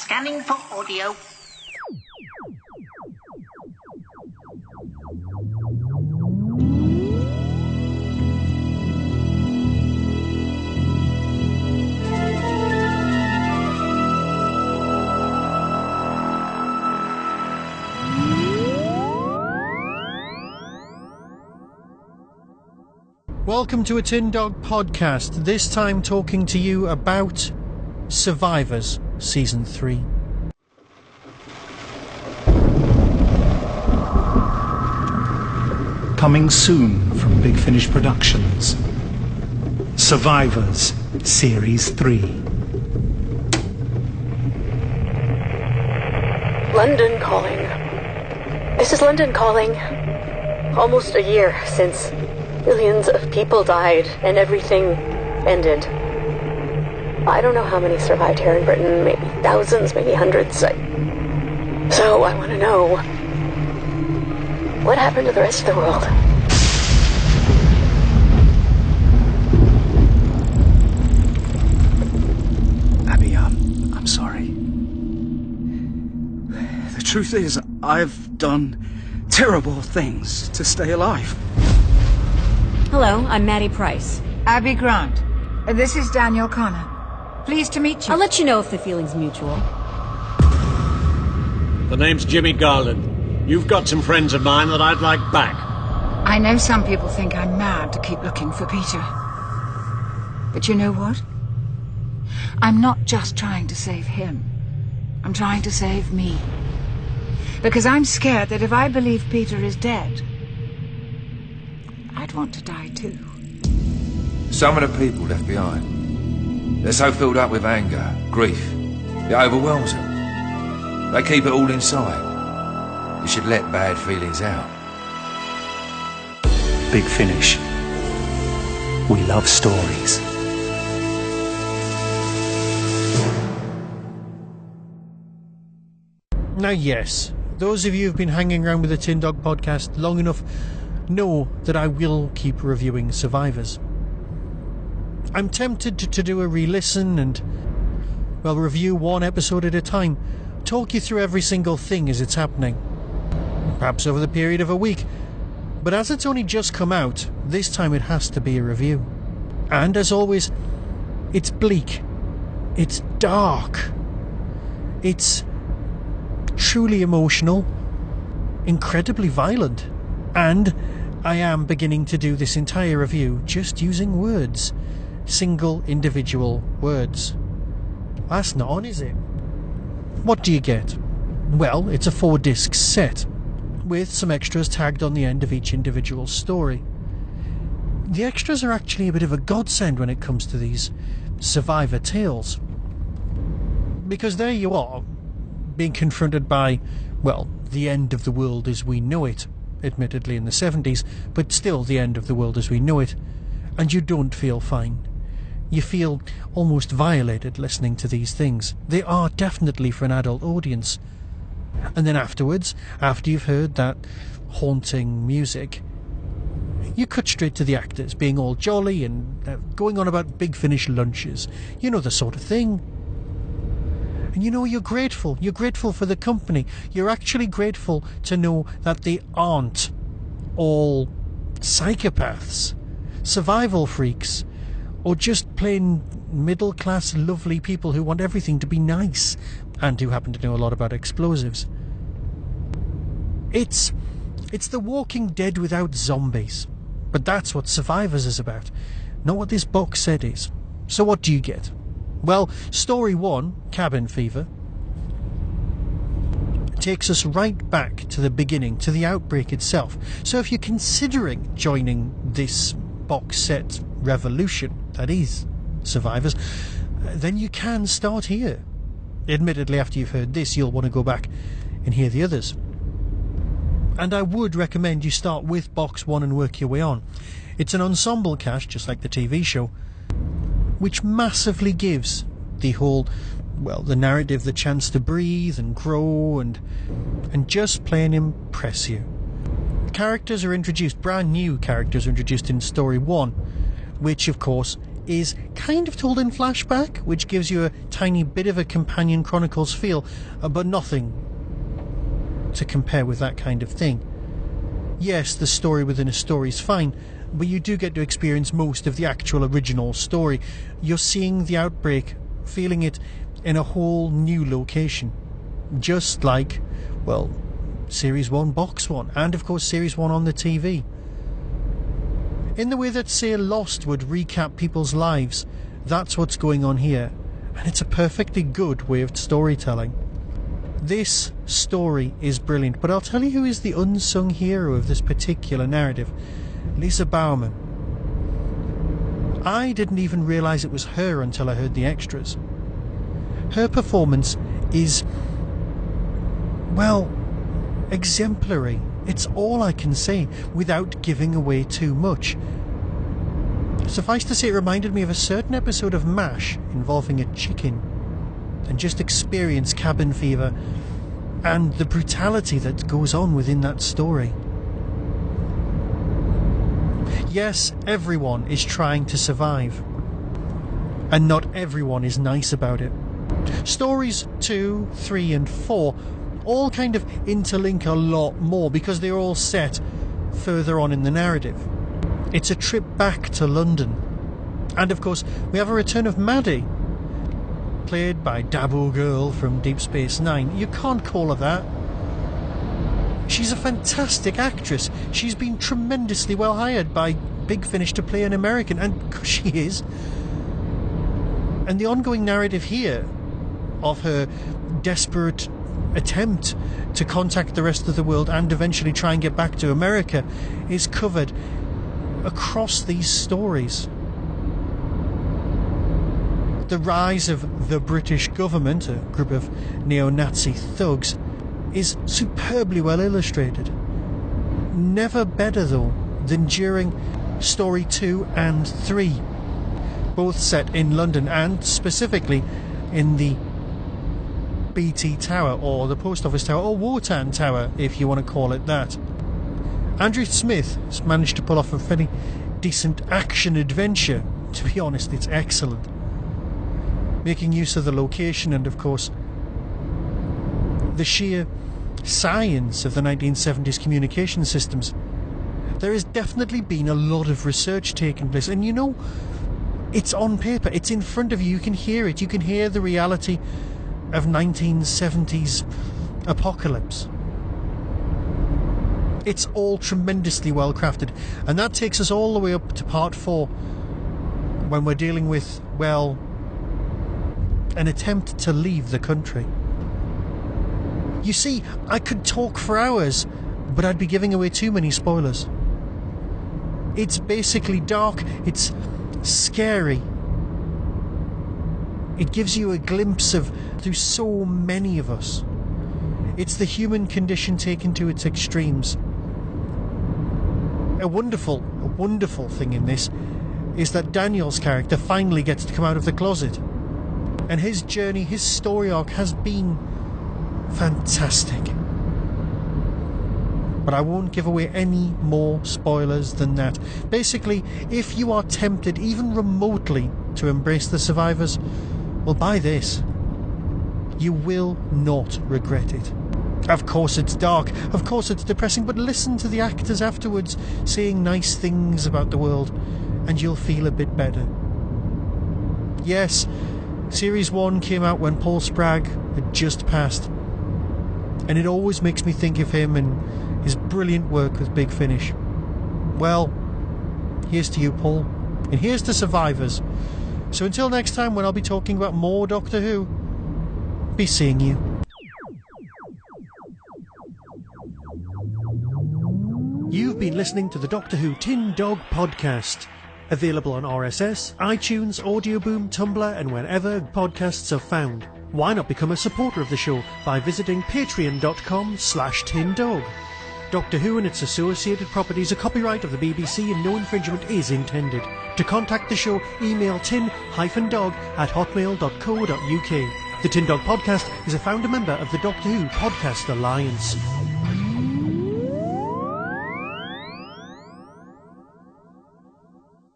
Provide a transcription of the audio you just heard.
Scanning for audio. Welcome to a Tin Dog podcast, this time talking to you about Survivors Season 3. Coming soon from Big Finish Productions. Survivors Series 3. London calling. This is London calling. Almost a year since millions of people died and everything ended. I don't know how many survived here in Britain, maybe thousands, maybe hundreds. So I want to know, what happened to the rest of the world? Abby, I'm sorry. The truth is, I've done terrible things to stay alive. Hello, I'm Maddie Price. Abby Grant. This is Daniel Connor. Pleased to meet you. I'll let you know if the feeling's mutual. The name's Jimmy Garland. You've got some friends of mine that I'd like back. I know some people think I'm mad to keep looking for Peter. But you know what? I'm not just trying to save him. I'm trying to save me. Because I'm scared that if I believe Peter is dead, I'd want to die too. Some of the people left behind, they're so filled up with anger, grief, it overwhelms them. They keep it all inside. You should let bad feelings out. Big Finish. We love stories. Now yes, those of you who've been hanging around with the Tin Dog podcast long enough know that I will keep reviewing Survivors. I'm tempted to do a re-listen and, well, review one episode at a time, talk you through every single thing as it's happening, perhaps over the period of a week, but as it's only just come out, this time it has to be a review. And as always, it's bleak, it's dark, it's truly emotional, incredibly violent, and I am beginning to do this entire review just using words. Single individual words. That's not on, is it? What do you get? Well, it's a 4-disc set, with some extras tagged on the end of each individual story. The extras are actually a bit of a godsend when it comes to these survivor tales. Because there you are, being confronted by, well, the end of the world as we know it, admittedly in the 70s, but still the end of the world as we know it, and you don't feel fine. You feel almost violated listening to these things. They are definitely for an adult audience. And then afterwards, after you've heard that haunting music, you cut straight to the actors being all jolly and going on about Big Finish lunches. You know, the sort of thing. And you know, you're grateful. You're grateful for the company. You're actually grateful to know that they aren't all psychopaths, survival freaks, or just plain middle-class lovely people who want everything to be nice and who happen to know a lot about explosives. It's The Walking Dead without zombies. But that's what Survivors is about, not what this box set is. So what do you get? Well, Story 1, Cabin Fever, takes us right back to the beginning, to the outbreak itself. So if you're considering joining this box set revolution that is Survivors, then you can start here. Admittedly, after you've heard this, you'll want to go back and hear the others. And I would recommend you start with box 1 and work your way on. It's an ensemble cast, just like the TV show, which massively gives the whole, well, the narrative the chance to breathe and grow and just plain impress you. Characters are introduced, brand new characters are introduced in Story 1, which of course is kind of told in flashback, which gives you a tiny bit of a Companion Chronicles feel, but nothing to compare with that kind of thing. Yes, the story within a story is fine, but you do get to experience most of the actual original story. You're seeing the outbreak, feeling it in a whole new location. Just like, well, Series 1 Box 1, and of course Series 1 on the TV. In the way that, say, Lost would recap people's lives, that's what's going on here, and it's a perfectly good way of storytelling. This story is brilliant, but I'll tell you who is the unsung hero of this particular narrative. Lisa Bowerman. I didn't even realise it was her until I heard the extras. Her performance is, well, exemplary. It's all I can say without giving away too much. Suffice to say, it reminded me of a certain episode of MASH involving a chicken, and just experience cabin fever and the brutality that goes on within that story. Yes, everyone is trying to survive, and not everyone is nice about it. Stories 2, 3 and 4 all kind of interlink a lot more because they're all set further on in the narrative. It's a trip back to London. And of course, we have a return of Maddie, played by Dabo Girl from Deep Space Nine. You can't call her that. She's a fantastic actress. She's been tremendously well hired by Big Finish to play an American, and she is. And the ongoing narrative here of her desperate attempt to contact the rest of the world and eventually try and get back to America is covered across these stories. The rise of the British government, a group of neo-Nazi thugs, is superbly well illustrated. Never better, though, than during Story 2 and 3, both set in London and specifically in the BT Tower, or the Post Office Tower, or Wotan Tower, if you want to call it that. Andrew Smith has managed to pull off a fairly decent action adventure. To be honest, it's excellent. Making use of the location and, of course, the sheer science of the 1970s communication systems. There has definitely been a lot of research taking place, and you know, it's on paper, it's in front of you, you can hear it, you can hear the reality of 1970s apocalypse. It's all tremendously well crafted, and that takes us all the way up to part 4, when we're dealing with, well, an attempt to leave the country. You see, I could talk for hours, but I'd be giving away too many spoilers. It's basically dark, it's scary. It gives you a glimpse of through so many of us. It's the human condition taken to its extremes. A wonderful thing in this is that Daniel's character finally gets to come out of the closet. And his journey, his story arc has been fantastic. But I won't give away any more spoilers than that. Basically, if you are tempted even remotely to embrace the survivors, well, buy this. You will not regret it. Of course it's dark, of course it's depressing, but listen to the actors afterwards saying nice things about the world, and you'll feel a bit better. Yes, Series 1 came out when Paul Spragg had just passed, and it always makes me think of him and his brilliant work with Big Finish. Well, here's to you, Paul, and here's to survivors. So until next time, when I'll be talking about more Doctor Who, be seeing you. You've been listening to the Doctor Who Tin Dog Podcast. Available on RSS, iTunes, Audioboom, Tumblr, and wherever podcasts are found. Why not become a supporter of the show by visiting patreon.com/tindog. Doctor Who and its associated properties are copyright of the BBC and no infringement is intended. To contact the show, email tin-dog@hotmail.co.uk. The Tin Dog Podcast is a founder member of the Doctor Who Podcast Alliance.